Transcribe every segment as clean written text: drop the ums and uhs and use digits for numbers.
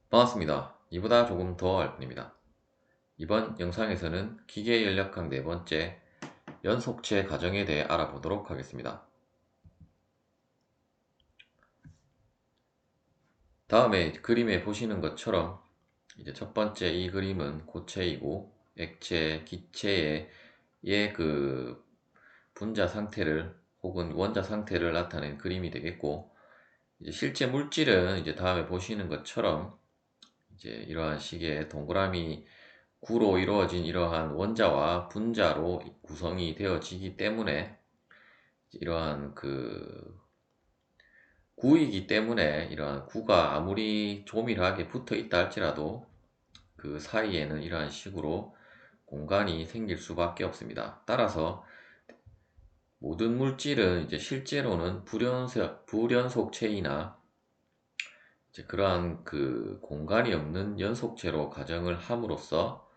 반갑습니다. 이보다 조금 더 할 뿐입니다. 이번 영상에서는 기계 연력학 네 번째 연속체 가정에 대해 알아보도록 하겠습니다. 다음에 그림에 보시는 것처럼 이제 첫 번째 이 그림은 고체이고 액체, 기체의 그 분자 상태를 혹은 원자 상태를 나타낸 그림이 되겠고, 이제 실제 물질은 이제 다음에 보시는 것처럼 이제 이러한 식의 동그라미 구로 이루어진 이러한 원자와 분자로 구성이 되어지기 때문에 이러한 구이기 때문에 이러한 구가 아무리 조밀하게 붙어 있다 할지라도 그 사이에는 이러한 식으로 공간이 생길 수밖에 없습니다. 따라서 모든 물질은 이제 실제로는 불연속체이나 이제 그러한 공간이 없는 연속체로 가정을 함으로써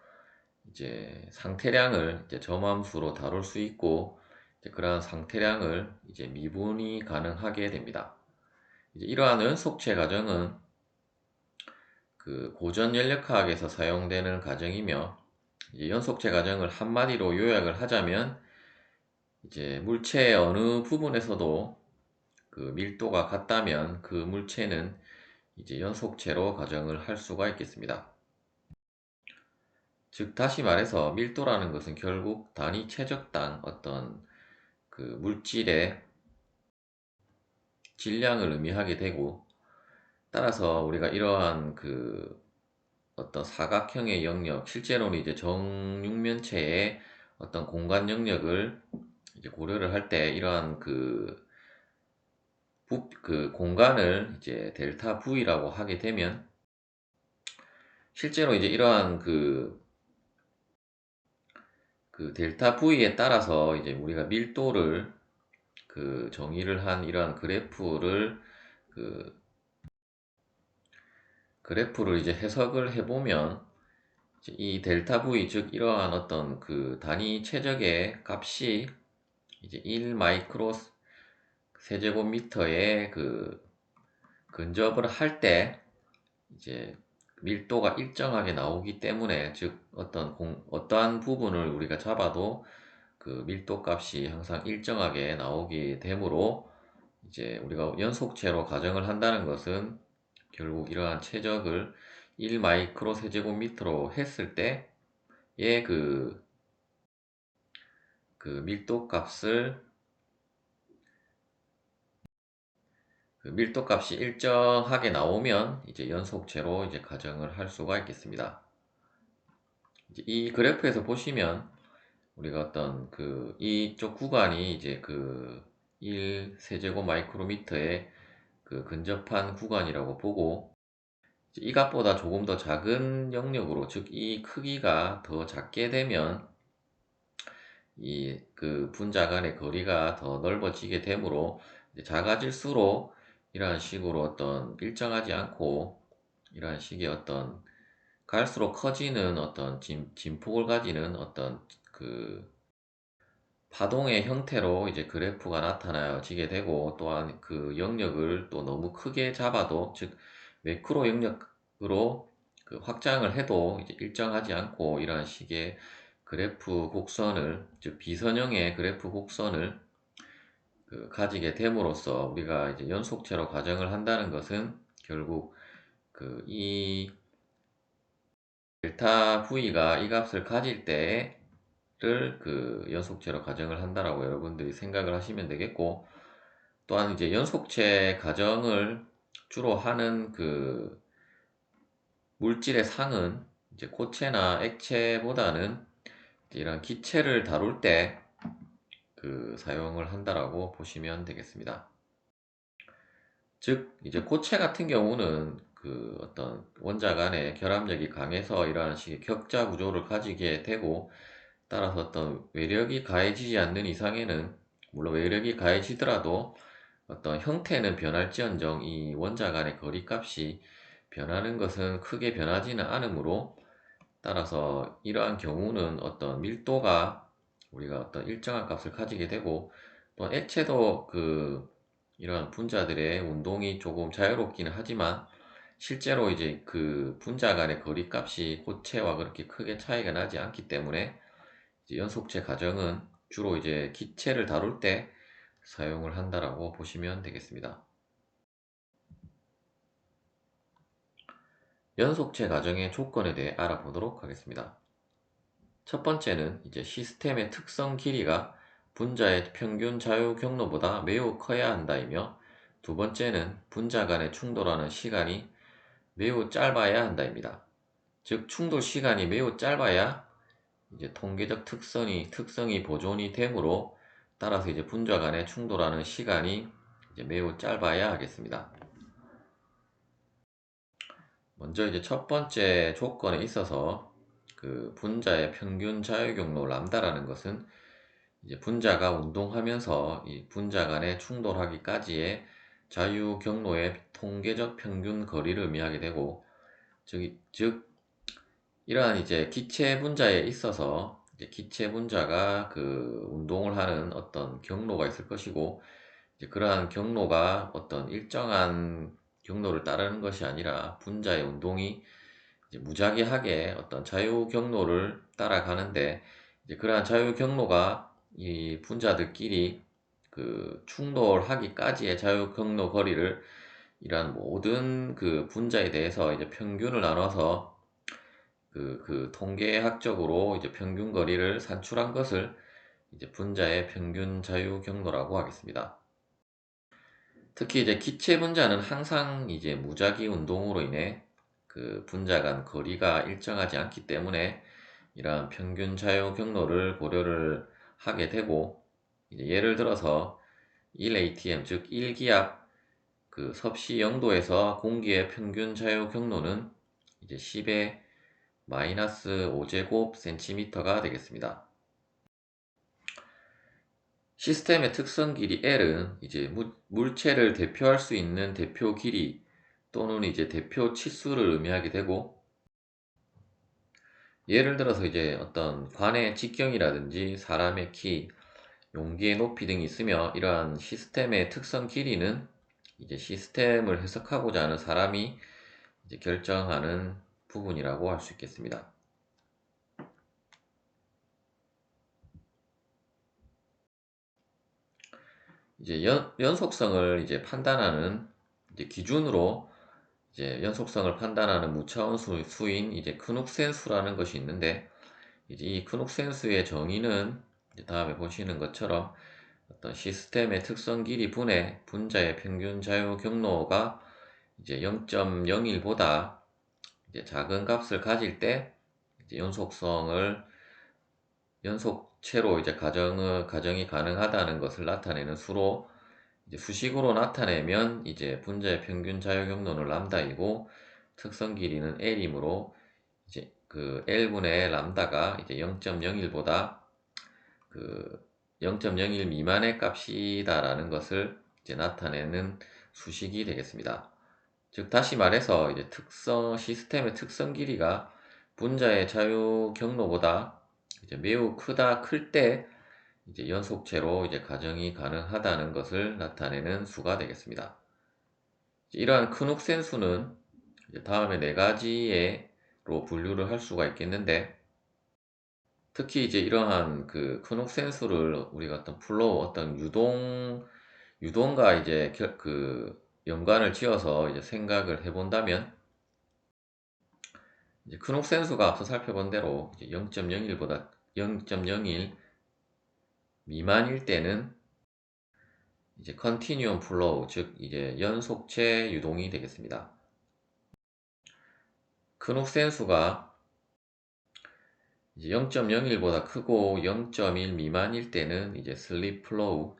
이제 상태량을 이제 점함수로 다룰 수 있고, 이제 그러한 상태량을 이제 미분이 가능하게 됩니다. 이제 이러한 연속체 가정은 고전 연력학에서 사용되는 가정이며, 이제 연속체 가정을 한마디로 요약을 하자면 이제 물체의 어느 부분에서도 밀도가 같다면 그 물체는 이제 연속체로 가정을 할 수가 있겠습니다. 즉 다시 말해서 밀도라는 것은 결국 단위 최적당 어떤 물질의 질량을 의미하게 되고, 따라서 우리가 이러한 어떤 사각형의 영역, 실제로는 이제 정육면체의 어떤 공간 영역을 이제 고려를 할 때 이러한 공간을 이제 델타 V라고 하게 되면, 실제로 이제 이러한 델타 V에 따라서 이제 우리가 밀도를 정의를 한 이러한 그 그래프를 이제 해석을 해보면, 이제 이 델타 V, 즉 이러한 어떤 단위 최적의 값이 이제 1 마이크로 세제곱미터에 근접을 할 때 이제 밀도가 일정하게 나오기 때문에, 즉 어떠한 부분을 우리가 잡아도 밀도 값이 항상 일정하게 나오게 되므로, 이제 우리가 연속체로 가정을 한다는 것은 결국 이러한 최적을 1 마이크로 세제곱미터로 했을 때의 밀도 값을 밀도 값이 일정하게 나오면 이제 연속체로 이제 가정을 할 수가 있겠습니다. 이제 이 그래프에서 보시면 우리가 어떤 이쪽 구간이 이제 1 세제곱 마이크로미터에 근접한 구간이라고 보고, 이 값보다 조금 더 작은 영역으로, 즉 이 크기가 더 작게 되면 이 분자 간의 거리가 더 넓어지게 되므로, 이제 작아질수록 이러한 식으로 어떤 일정하지 않고 이러한 식의 어떤 갈수록 커지는 어떤 진폭을 가지는 어떤 파동의 형태로 이제 그래프가 나타나지게 되고, 또한 영역을 또 너무 크게 잡아도, 즉 매크로 영역으로 확장을 해도 이제 일정하지 않고 이러한 식의 그래프 곡선을, 즉 비선형의 그래프 곡선을 가지게 됨으로써, 우리가 이제 연속체로 가정을 한다는 것은 결국 이 델타 V가 이 값을 가질 때를 연속체로 가정을 한다라고 여러분들이 생각을 하시면 되겠고, 또한 이제 연속체 가정을 주로 하는 물질의 상은 이제 고체나 액체보다는 이런 기체를 다룰 때 사용을 한다라고 보시면 되겠습니다. 즉 이제 고체 같은 경우는 어떤 원자 간의 결합력이 강해서 이러한 식의 격자 구조를 가지게 되고, 따라서 어떤 외력이 가해지지 않는 이상에는, 물론 외력이 가해지더라도 어떤 형태는 변할지언정 이 원자 간의 거리값이 변하는 것은 크게 변하지는 않으므로, 따라서 이러한 경우는 어떤 밀도가 우리가 어떤 일정한 값을 가지게 되고, 또 액체도 이러한 분자들의 운동이 조금 자유롭기는 하지만 실제로 이제 그 분자 간의 거리 값이 고체와 그렇게 크게 차이가 나지 않기 때문에 이제 연속체 가정은 주로 이제 기체를 다룰 때 사용을 한다라고 보시면 되겠습니다. 연속체 가정의 조건에 대해 알아보도록 하겠습니다. 첫 번째는 이제 시스템의 특성 길이가 분자의 평균 자유 경로보다 매우 커야 한다이며, 두 번째는 분자 간의 충돌하는 시간이 매우 짧아야 한다입니다. 즉 충돌 시간이 매우 짧아야 이제 통계적 특성이 보존이 되므로, 따라서 이제 분자 간의 충돌하는 시간이 이제 매우 짧아야 하겠습니다. 먼저 이제 첫 번째 조건에 있어서 그 분자의 평균 자유 경로 람다라는 것은 이제 분자가 운동하면서 이 분자 간에 충돌하기까지의 자유 경로의 통계적 평균 거리를 의미하게 되고, 즉 이러한 이제 기체 분자에 있어서 이제 기체 분자가 그 운동을 하는 어떤 경로가 있을 것이고, 이제 그러한 경로가 어떤 일정한 경로를 따르는 것이 아니라 분자의 운동이 이제 무작위하게 어떤 자유 경로를 따라가는데, 이제 그러한 자유 경로가 이 분자들끼리 그 충돌하기까지의 자유 경로 거리를 이러한 모든 그 분자에 대해서 이제 평균을 나눠서 그 통계학적으로 이제 평균 거리를 산출한 것을 이제 분자의 평균 자유 경로라고 하겠습니다. 특히 이제 기체 분자는 항상 이제 무작위 운동으로 인해 그 분자 간 거리가 일정하지 않기 때문에 이러한 평균 자유 경로를 고려를 하게 되고, 이제 예를 들어서 1atm 즉 1기압 그 섭씨 0도에서 공기의 평균 자유 경로는 이제 10의 마이너스 5제곱 센티미터가 되겠습니다. 시스템의 특성 길이 L은 이제 물체를 대표할 수 있는 대표 길이 또는 이제 대표 치수를 의미하게 되고, 예를 들어서 이제 어떤 관의 직경이라든지 사람의 키, 용기의 높이 등이 있으며, 이러한 시스템의 특성 길이는 이제 시스템을 해석하고자 하는 사람이 이제 결정하는 부분이라고 할 수 있겠습니다. 이제 연속성을 이제 판단하는 이제 기준으로 이제 연속성을 판단하는 무차원 수인 이제 크눅센 수라는 것이 있는데, 이제 이 크눅센 수의 정의는 이제 다음에 보시는 것처럼 어떤 시스템의 특성 길이 분의 분자의 평균 자유 경로가 이제 0.01보다 이제 작은 값을 가질 때 이제 연속체로 이제 가정이 가능하다는 것을 나타내는 수로, 이제 수식으로 나타내면 이제 분자의 평균 자유 경로는 람다이고 특성 길이는 L이므로, 이제 그 L분의 람다가 이제 0.01보다 그 0.01 미만의 값이다라는 것을 이제 나타내는 수식이 되겠습니다. 즉 다시 말해서 이제 시스템의 특성 길이가 분자의 자유 경로보다 이제 매우 클 때 이제 연속체로 이제 가정이 가능하다는 것을 나타내는 수가 되겠습니다. 이러한 크눅센 수는 이제 다음에 네 가지로 분류를 할 수가 있겠는데, 특히 이제 이러한 그 크눅센 수를 우리가 어떤 플로우 어떤 유동과 이제 그 연관을 지어서 이제 생각을 해본다면, 이제 크눅센 수가 앞서 살펴본 대로 0.01보다 0.01 미만일 때는 이제 컨티뉴엄 플로우 즉 이제 연속체 유동이 되겠습니다. 크눅센 수가 이제 0.01보다 크고 0.1 미만일 때는 이제 슬립 플로우,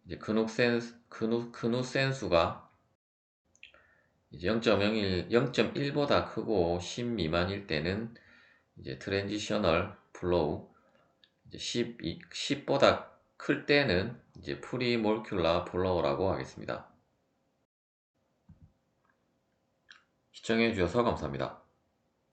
이제 크누센 수가 이제 0.1보다 크고 10 미만일 때는 이제 트랜지셔널 플로우, 이제 10보다 클 때는 이제 프리몰큘라 플로우라고 하겠습니다. 시청해 주셔서 감사합니다.